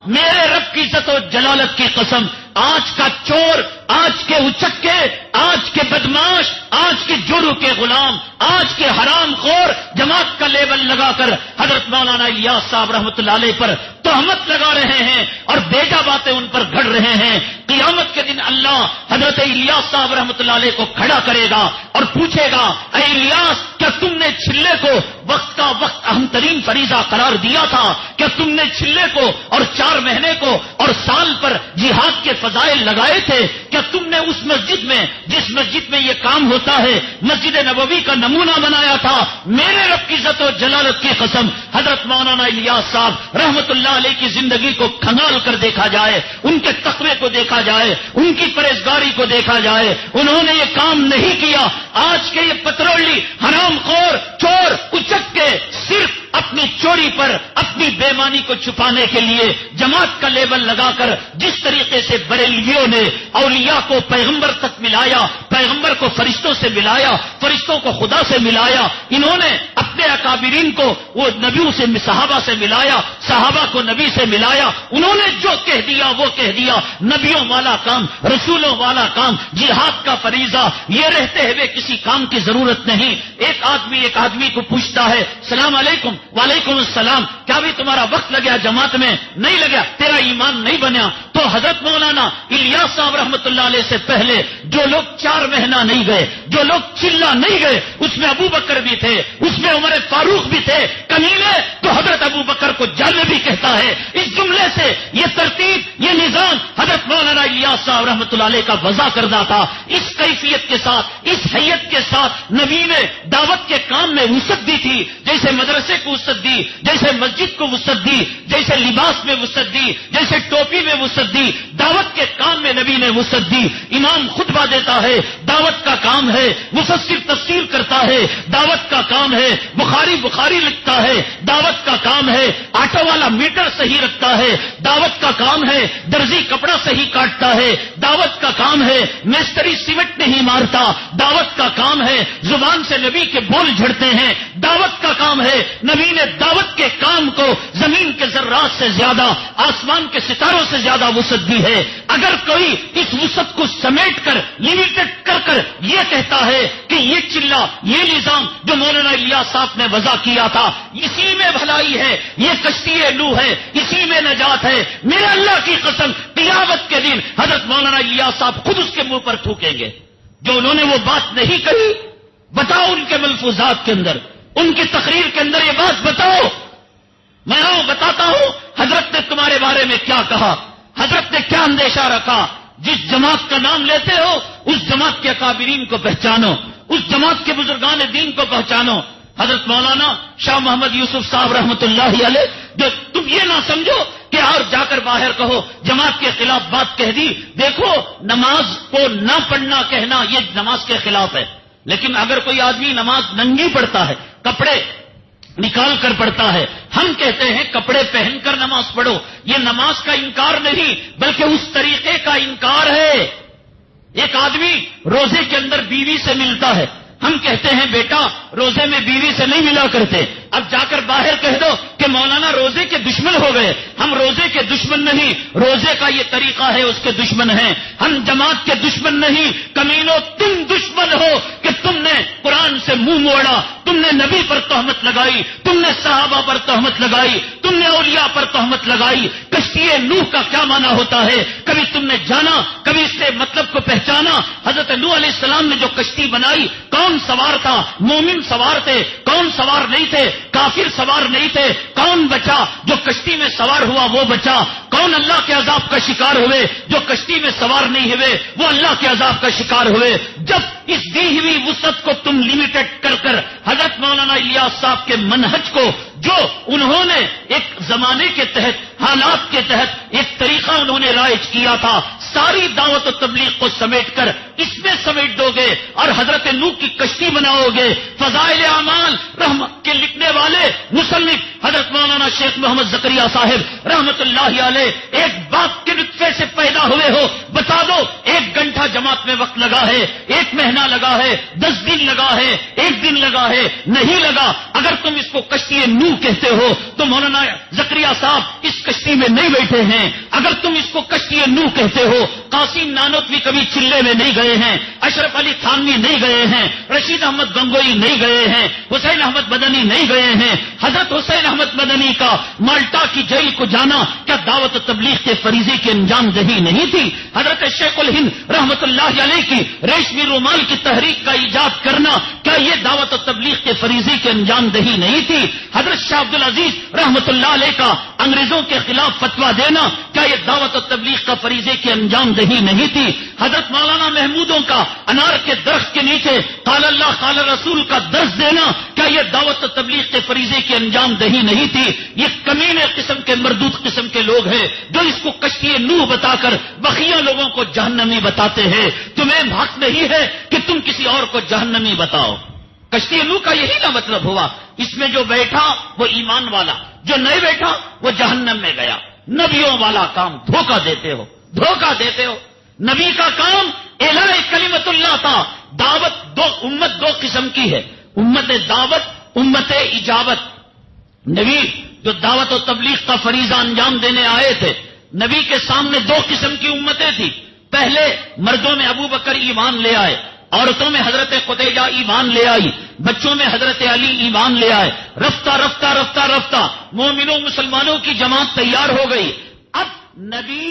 میرے رب کی عزت و جلالت کی قسم، آج کا چور، آج کے اچکے، آج کے بدماش، آج کے جورو کے غلام، آج کے حرام خور جماعت کا لیبل لگا کر حضرت مولانا الیاس صاحب رحمۃ اللہ علیہ پر تہمت لگا رہے ہیں اور بیجا باتیں ان پر گھڑ رہے ہیں۔ قیامت کے دن اللہ حضرت الیاس صاحب رحمۃ اللہ علیہ کو کھڑا کرے گا اور پوچھے گا، اے الیاس، کیا تم نے چھلے کو وقت کا وقت اہم ترین فریضہ قرار دیا تھا؟ کیا تم نے چھلے کو اور 4 مہینے کو اور سال پر جہاد کے فضائل لگائے تھے؟ کیا تم نے اس مسجد میں، جس مسجد میں یہ کام ہوتا ہے، مسجد نبوی کا نمونہ بنایا تھا؟ میرے رب کی عزت و جلالت کی قسم، حضرت مولانا الیاس صاحب رحمۃ اللہ علیہ کی زندگی کو کھنگال کر دیکھا جائے، ان کے تقوی کو دیکھا جائے، ان کی پرہیزگاری کو دیکھا جائے، انہوں نے یہ کام نہیں کیا۔ آج کے یہ پترولی حرام خور چور اچک کے صرف اپنی چوری پر، اپنی بےمانی کو چھپانے کے لیے جماعت کا لیبل لگا کر جس طریقے سے بریلویوں نے اولیاء کو پیغمبر تک ملایا، پیغمبر کو فرشتوں سے ملایا، فرشتوں کو خدا سے ملایا، انہوں نے اپنے اکابرین کو وہ نبیوں سے، صحابہ سے ملایا، صحابہ کو نبی سے ملایا، انہوں نے جو کہہ دیا وہ کہہ دیا، نبیوں والا کام، رسولوں والا کام، جہاد کا فریضہ، یہ رہتے ہوئے کسی کام کی ضرورت نہیں۔ ایک آدمی کو پوچھتا ہے، السلام علیکم، وعلیکم السلام، کیا بھی تمہارا وقت لگیا جماعت میں؟ نہیں لگا، تیرا ایمان نہیں بنیا۔ تو حضرت مولانا الیاس صاحب رحمۃ اللہ علیہ سے پہلے جو لوگ 4 مہینہ نہیں گئے، جو لوگ چلا نہیں گئے، اس میں ابو بکر بھی تھے، اس میں عمر فاروق بھی تھے، کمینے تو حضرت ابو بکر کو جعل بھی کہتا ہے۔ اس جملے سے یہ ترتیب، یہ نظام حضرت مولانا الیاس صاحب رحمۃ اللہ علیہ کا وضع کردہ تھا۔ اس کیفیت کے ساتھ، اس حیت کے ساتھ نبی نے دعوت کے کام میں وسعت دی تھی، جیسے مدرسے کو وسعت دی، جیسے مسجد کو وسعت دی، جیسے لباس میں وسعت دی، جیسے ٹوپی میں وسعت دی، دعوت کے کام میں نبی نے وسعت دی۔ امام خطبہ دیتا ہے، دعوت کا کام ہے، مفسر تفسیر کرتا ہے، دعوت کا کام ہے، بخاری لکھتا ہے، دعوت کا کام ہے، آٹو والا میٹر صحیح رکھتا ہے، دعوت کا کام ہے، درزی کپڑا صحیح کاٹتا ہے، دعوت کا کام ہے، مستری سیمنٹ نہیں مارتا، دعوت کا کام ہے، زبان سے نبی کے بول جھڑتے ہیں، دعوت کا کام ہے، نبی نے دعوت کے کام کو زمین کے ذرات سے زیادہ، آسمان کے ستاروں سے زیادہ وسعت دی ہے۔ اگر کوئی اس وسعت کو سمیٹ کر، لمیٹڈ کر یہ کہتا ہے کہ یہ چلا، یہ نظام جو مولانا الیاس صاحب نے وضع کیا تھا، اسی میں بھلائی ہے، یہ کشتی نوح ہے، اسی میں نجات ہے، میرے اللہ کی قسم قیامت کے دن حضرت مولانا الیاس صاحب خود اس کے منہ پر تھوکیں گے۔ جو انہوں نے وہ بات نہیں کہی، بتاؤ ان کے ملفوظات کے اندر، ان کی تقریر کے اندر یہ بات بتاؤ۔ میں بتاتا ہوں حضرت نے تمہارے بارے میں کیا کہا، حضرت نے کیا اندیشہ رکھا۔ جس جماعت کا نام لیتے ہو اس جماعت کے اکابرین کو پہچانو، اس جماعت کے بزرگان دین کو پہچانو۔ حضرت مولانا شاہ محمد یوسف صاحب رحمۃ اللہ علیہ، جو تم یہ نہ سمجھو کہ اور جا کر باہر کہو جماعت کے خلاف بات کہہ دی، دیکھو نماز کو نہ پڑھنا کہنا یہ نماز کے خلاف ہے، لیکن اگر کوئی آدمی نماز ننگی پڑھتا ہے، کپڑے نکال کر پڑھتا ہے، ہم کہتے ہیں کپڑے پہن کر نماز پڑھو، یہ نماز کا انکار نہیں بلکہ اس طریقے کا انکار ہے۔ ایک آدمی روزے کے اندر بیوی سے ملتا ہے، ہم کہتے ہیں بیٹا روزے میں بیوی سے نہیں ملا کرتے، اب جا کر باہر کہہ دو کہ مولانا روزے کے دشمن ہو گئے، ہم روزے کے دشمن نہیں، روزے کا یہ طریقہ ہے اس کے دشمن ہیں، ہم جماعت کے دشمن نہیں۔ کمینو تم دشمن ہو کہ تم نے قرآن سے منہ موڑا، تم نے نبی پر تہمت لگائی، تم نے صحابہ پر تہمت لگائی، تم نے اولیاء پر تہمت لگائی۔ کشتی نوح کا کیا معنی ہوتا ہے کبھی تم نے جانا، کبھی اس سے مطلب کو پہچانا؟ حضرت نوح علیہ السلام نے جو کشتی بنائی کون سوار تھا؟ مومن سوار تھے، کون سوار نہیں تھے؟ کافر سوار نہیں تھے، کون بچا؟ جو کشتی میں سوار ہوا وہ بچا۔ کون اللہ کے عذاب کا شکار ہوئے؟ جو کشتی میں سوار نہیں ہوئے وہ اللہ کے عذاب کا شکار ہوئے۔ جب اس دی ہوئی وسعت کو تم لمیٹڈ کر حضرت مولانا الیاس صاحب کے منہج کو، جو انہوں نے ایک زمانے کے تحت، حالات کے تحت ایک طریقہ انہوں نے رائج کیا تھا، ساری دعوت و تبلیغ کو سمیٹ کر اس میں سمیٹ دو گے اور حضرت نوح کی کشتی بناؤ گے۔ فضائل اعمال رحمت کے لکھنے والے مصنف حضرت مولانا شیخ محمد زکریا صاحب رحمت اللہ علیہ ایک بات کے نطفے نطفے سے پیدا ہوئے ہو، بتا دو 1 گھنٹہ جماعت میں وقت لگا ہے، 1 مہینہ لگا ہے، 10 دن لگا ہے، 1 دن لگا ہے، نہیں لگا۔ اگر تم اس کو کشتی نوح کہتے ہو تو مولانا زکریا صاحب اس کشتی میں نہیں بیٹھے ہیں۔ اگر تم اس کو کشتی نوح کہتے ہو، قاسم نانوتوی کبھی چلے میں نہیں گئے ہیں، اشرف علی تھانوی نہیں گئے ہیں، رشید احمد گنگوئی نہیں گئے ہیں، حسین احمد مدنی نہیں گئے ہیں۔ حضرت حسین احمد مدنی کا مالٹا کی جیل کو جانا کیا دعوت و تبلیغ کے فریضے کی انجام دہی نہیں تھی؟ حضرت شیخ الہند رحمت اللہ علیہ کی ریشمی رومال کی تحریک کا ایجاد کرنا کیا یہ دعوت و تبلیغ کے فریضے کی انجام دہی نہیں تھی؟ حضرت شاہ عبد العزیز رحمت اللہ علیہ کا انگریزوں کے خلاف فتویٰ دینا کیا یہ دعوت و تبلیغ کا فریضے کی انجام دہی نہیں تھی؟ حضرت مولانا محمودوں کا انار کے درخت کے نیچے قال اللہ قال رسول کا درس دینا کیا یہ دعوت و تبلیغ کے فریضے کی انجام دہی نہیں تھی؟ یہ کمینے قسم کے مردود قسم کے لوگ ہیں جو اس کو کشتی نوح بتا کر بقیہ لوگوں کو جہنمی بتاتے ہیں۔ تمہیں حق نہیں ہے کہ تم کسی اور کو جہنمی بتاؤ۔ کشتی نوح کا یہی نہ مطلب ہوا، اس میں جو بیٹھا وہ ایمان والا، جو نہیں بیٹھا وہ جہنم میں گیا۔ نبیوں والا کام دھوکہ دیتے ہو، دھوکہ دیتے ہو۔ نبی کا کام اعلاء کلمت اللہ تھا۔ دعوت امت دو قسم کی ہے، امت دعوت، امت اجابت۔ نبی جو دعوت و تبلیغ کا فریضہ انجام دینے آئے تھے، نبی کے سامنے 2 قسم کی امتیں تھیں۔ پہلے مردوں میں ابو بکر ایمان لے آئے، عورتوں میں حضرت خدیجہ ایمان لے آئی، بچوں میں حضرت علی ایمان لے آئے۔ رفتہ رفتہ رفتہ رفتہ مومنوں مسلمانوں کی جماعت تیار ہو گئی۔ اب نبی